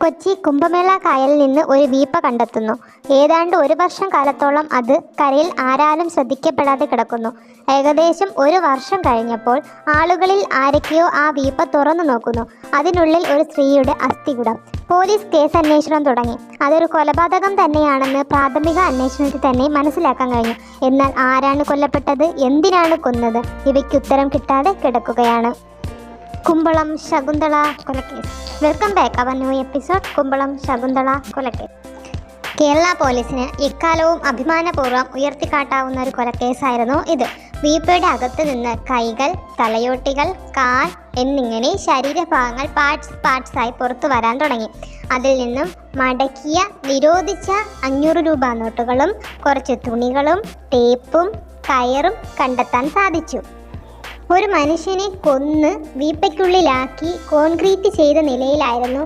കൊച്ചി കുംഭമേള കായലിൽ നിന്ന് ഒരു വീപ്പ കണ്ടെത്തുന്നു. ഏതാണ്ട് 1 വർഷം കാലത്തോളം അത് കരയിൽ ആരാലും ശ്രദ്ധിക്കപ്പെടാതെ കിടക്കുന്നു. ഏകദേശം 1 വർഷം കഴിഞ്ഞപ്പോൾ ആളുകളിൽ ആരൊക്കെയോ ആ വീപ്പ തുറന്നു നോക്കുന്നു. അതിനുള്ളിൽ ഒരു സ്ത്രീയുടെ അസ്ഥികൂടം. പോലീസ് കേസന്വേഷണം തുടങ്ങി. അതൊരു കൊലപാതകം തന്നെയാണെന്ന് പ്രാഥമിക അന്വേഷണത്തിൽ തന്നെ മനസ്സിലാക്കാൻ കഴിഞ്ഞു. എന്നാൽ ആരാണ് കൊല്ലപ്പെട്ടത്, എന്തിനാണ് കൊന്നത്, ഇവയ്ക്ക് ഉത്തരം കിട്ടാതെ കിടക്കുകയാണ്. കുമ്പളം ശകുന്തള കൊലക്കേസ്. Welcome back our new episode Kumbalam Shakuntala കൊലക്കേസ്. കേരള പോലീസിന് എക്കാലവും അഭിമാനപൂർവ്വം ഉയർത്തിക്കാട്ടാവുന്ന ഒരു കൊലക്കേസായിരുന്നു ഇത്. വീപ്പയുടെ അകത്തു നിന്ന് കൈകൾ, തലയോട്ടികൾ, കാൽ എന്നിങ്ങനെ ശരീരഭാഗങ്ങൾ പാർട്സായി പുറത്തു വരാൻ തുടങ്ങി. അതിൽ നിന്നും മടക്കിയ നിരോധിച്ച 500 രൂപ നോട്ടുകളും കുറച്ച് തുണികളും ടേപ്പും കയറും കണ്ടെത്താൻ സാധിച്ചു. ഒരു മനുഷ്യനെ കൊന്ന് വീപ്പയ്ക്കുള്ളിലാക്കി കോൺക്രീറ്റ് ചെയ്ത നിലയിലായിരുന്നു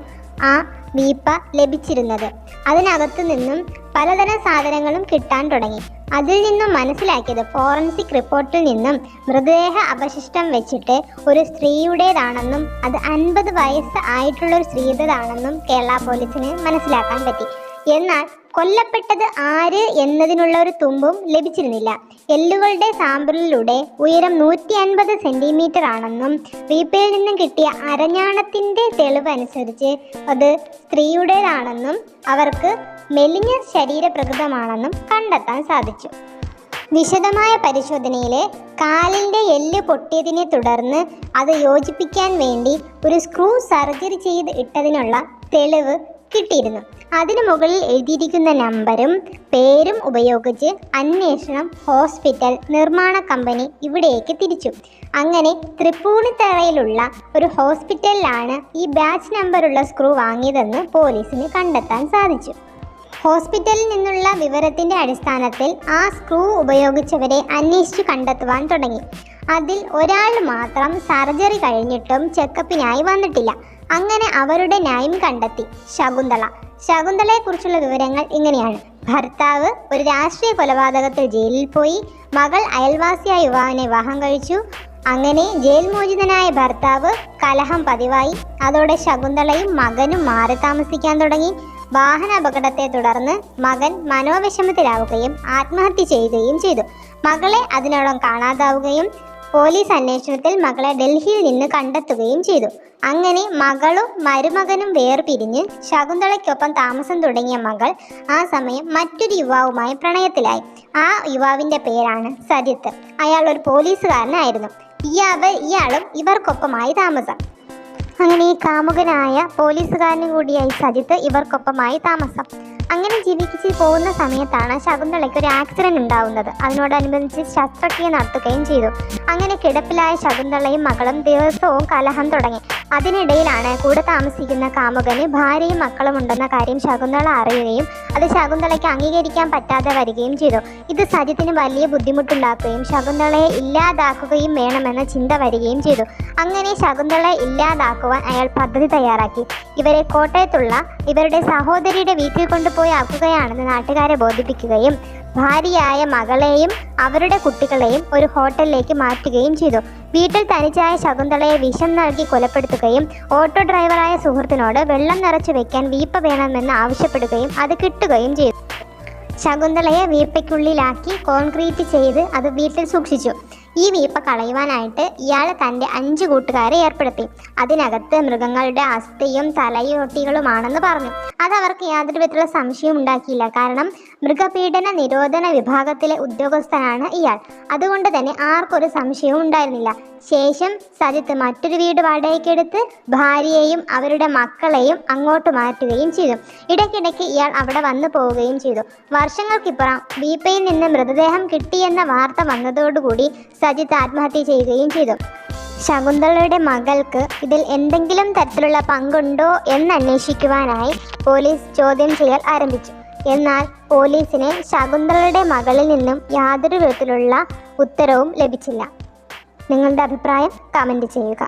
ആ വീപ്പ ലഭിച്ചിരുന്നത്. അതിനകത്തു നിന്നും പലതരം സാധനങ്ങളും കിട്ടാൻ തുടങ്ങി. അതിൽ നിന്നും മനസ്സിലാക്കിയത് ഫോറൻസിക് റിപ്പോർട്ടിൽ നിന്നും മൃതദേഹ അവശിഷ്ടം വെച്ചിട്ട് ഒരു സ്ത്രീയുടേതാണെന്നും അത് 50 വയസ്സ് ആയിട്ടുള്ളൊരു സ്ത്രീയുടേതാണെന്നും കേരള പോലീസിന് മനസ്സിലാക്കാൻ പറ്റി. എന്നാൽ കൊല്ലപ്പെട്ടത് ആര് എന്നതിനുള്ള ഒരു തുമ്പും ലഭിച്ചിരുന്നില്ല. എല്ലുകളുടെ സാമ്പിളിലൂടെ ഉയരം 150 സെൻറ്റിമീറ്റർ ആണെന്നും വീപ്പയിൽ നിന്നും കിട്ടിയ അരഞ്ഞാണത്തിൻ്റെ തെളിവ് അനുസരിച്ച് അത് സ്ത്രീയുടേതാണെന്നും അവർക്ക് മെലിഞ്ഞ ശരീരപ്രകൃതമാണെന്നും കണ്ടെത്താൻ സാധിച്ചു. വിശദമായ പരിശോധനയിൽ കാലിൻ്റെ എല്ല് പൊട്ടിയതിനെ തുടർന്ന് അത് യോജിപ്പിക്കാൻ വേണ്ടി ഒരു സ്ക്രൂ സർജറി ചെയ്ത് ഇട്ടതിനുള്ള തെളിവ് കിട്ടിയിരുന്നു. അതിനു മുകളിൽ എഴുതിയിരിക്കുന്ന നമ്പരും പേരും ഉപയോഗിച്ച് അന്വേഷണം ഹോസ്പിറ്റൽ, നിർമ്മാണ കമ്പനി ഇവിടേക്ക് തിരിച്ചു. അങ്ങനെ തൃപ്പൂണിത്തറയിലുള്ള ഒരു ഹോസ്പിറ്റലിലാണ് ഈ ബാച്ച് നമ്പറുള്ള സ്ക്രൂ വാങ്ങിയതെന്ന് പോലീസിന് കണ്ടെത്താൻ സാധിച്ചു. ഹോസ്പിറ്റലിൽ നിന്നുള്ള വിവരത്തിൻ്റെ അടിസ്ഥാനത്തിൽ ആ സ്ക്രൂ ഉപയോഗിച്ചവരെ അന്വേഷിച്ചു കണ്ടെത്തുവാൻ തുടങ്ങി. അതിൽ ഒരാൾ മാത്രം സർജറി കഴിഞ്ഞിട്ടും ചെക്കപ്പിനായി വന്നിട്ടില്ല. അങ്ങനെ അവരുടെ നെയിം കണ്ടെത്തി, ശകുന്തള. ശകുന്തളയെക്കുറിച്ചുള്ള വിവരങ്ങൾ ഇങ്ങനെയാണ്. ഭർത്താവ് ഒരു രാഷ്ട്രീയ കൊലപാതകത്തിൽ ജയിലിൽ പോയി. മകൾ അയൽവാസിയായ യുവാവിനെ വിവാഹം കഴിച്ചു. അങ്ങനെ ജയിൽ മോചിതനായ ഭർത്താവ് കലഹം പതിവായി. അതോടെ ശകുന്തളയും മകനും മാറി താമസിക്കാൻ തുടങ്ങി. വാഹന അപകടത്തെ തുടർന്ന് മകൻ മനോവിഷമത്തിലാവുകയും ആത്മഹത്യ ചെയ്യുകയും ചെയ്തു. മകളെ അതിനോളം കാണാതാവുകയും പോലീസ് അന്വേഷണത്തിൽ മകളെ ഡൽഹിയിൽ നിന്ന് കണ്ടെത്തുകയും ചെയ്തു. അങ്ങനെ മകളും മരുമകനും വേർപിരിഞ്ഞ് ശകുന്തളയ്ക്കൊപ്പം താമസം തുടങ്ങിയ മകൾ ആ സമയം മറ്റൊരു യുവാവുമായി പ്രണയത്തിലായി. ആ യുവാവിൻ്റെ പേരാണ് സജിത്ത്. അയാൾ ഒരു പോലീസുകാരനായിരുന്നു. ഇയാളും ഇവർക്കൊപ്പമായി താമസം. അങ്ങനെ ഈ കാമുകനായ പോലീസുകാരനും കൂടിയായി സജിത്ത് ഇവർക്കൊപ്പമായി താമസം. അങ്ങനെ ജീവിച്ച് പോകുന്ന സമയത്താണ് ശകുന്തളയ്ക്ക് ഒരു ആക്സിഡൻറ്റ് ഉണ്ടാവുന്നത്. അതിനോടനുബന്ധിച്ച് ശസ്ത്രക്രിയ നടത്തുകയും ചെയ്തു. അങ്ങനെ കിടപ്പിലായ ശകുന്തളയും മകളും ദിവസവും കലഹം തുടങ്ങി. അതിനിടയിലാണ് കൂടെ താമസിക്കുന്ന കാമുകന് ഭാര്യയും മക്കളും ഉണ്ടെന്ന കാര്യം ശകുന്തള അറിയുകയും അത് ശകുന്തളയ്ക്ക് അംഗീകരിക്കാൻ പറ്റാതെ വരികയും ചെയ്തു. ഇത് സജിത്തിന് വലിയ ബുദ്ധിമുട്ടുണ്ടാക്കുകയും ശകുന്തളയെ ഇല്ലാതാക്കുകയും വേണമെന്ന ചിന്ത വരികയും ചെയ്തു. അങ്ങനെ ശകുന്തളയെ ഇല്ലാതാക്കുവാൻ അയാൾ പദ്ധതി തയ്യാറാക്കി. ഇവരെ കോട്ടയത്തുള്ള ഇവരുടെ സഹോദരിയുടെ വീട്ടിൽ കൊണ്ടുപോയി ആക്കുകയാണെന്ന് നാട്ടുകാരെ ബോധിപ്പിക്കുകയും ഭാര്യയായ മകളെയും അവരുടെ കുട്ടികളെയും ഒരു ഹോട്ടലിലേക്ക് മാറ്റുകയും ചെയ്തു. വീട്ടിൽ തനിച്ചായ ശകുന്തളയെ വിഷം നൽകി കൊലപ്പെടുത്തുകയും ഓട്ടോ ഡ്രൈവറായ സുഹൃത്തിനോട് വെള്ളം നിറച്ചു വെക്കാൻ വീപ്പ വേണമെന്ന് ആവശ്യപ്പെടുകയും അത് കിട്ടുകയും ചെയ്തു. ശകുന്തളയെ വീപ്പയ്ക്കുള്ളിലാക്കി കോൺക്രീറ്റ് ചെയ്ത് അത് വീട്ടിൽ സൂക്ഷിച്ചു. ഈ വീപ്പ കളയുവാനായിട്ട് ഇയാൾ തൻ്റെ 5 കൂട്ടുകാരെ ഏർപ്പെടുത്തി. അതിനകത്ത് മൃഗങ്ങളുടെ അസ്ഥിയും തലയോട്ടികളുമാണെന്ന് പറഞ്ഞു. അതവർക്ക് യാതൊരു വിധത്തിലുള്ള സംശയവും ഉണ്ടാക്കിയില്ല. കാരണം മൃഗപീഡന നിരോധന വിഭാഗത്തിലെ ഉദ്യോഗസ്ഥനാണ് ഇയാൾ. അതുകൊണ്ട് തന്നെ ആർക്കൊരു സംശയവും ഉണ്ടായിരുന്നില്ല. ശേഷം സജിത്ത് മറ്റൊരു വീട് വാടകയ്ക്കെടുത്ത് ഭാര്യയെയും അവരുടെ മക്കളെയും അങ്ങോട്ട് മാറ്റുകയും ചെയ്തു. ഇടയ്ക്കിടയ്ക്ക് ഇയാൾ അവിടെ വന്നു പോവുകയും ചെയ്തു. വർഷങ്ങൾക്കിപ്പുറം വീപ്പയിൽ നിന്ന് മൃതദേഹം കിട്ടിയെന്ന വാർത്ത വന്നതോടുകൂടി സജിത്ത് ആത്മഹത്യ ചെയ്യുകയും ചെയ്തു. ശകുന്തളയുടെ മകൾക്ക് ഇതിൽ എന്തെങ്കിലും തരത്തിലുള്ള പങ്കുണ്ടോ എന്നന്വേഷിക്കുവാനായി പോലീസ് ചോദ്യം ചെയ്യൽ ആരംഭിച്ചു. എന്നാൽ പോലീസിന് ശകുന്തളയുടെ മകളിൽ നിന്നും യാതൊരു വിധത്തിലുള്ള ഉത്തരവും ലഭിച്ചില്ല. നിങ്ങളുടെ അഭിപ്രായം കമൻറ്റ് ചെയ്യുക.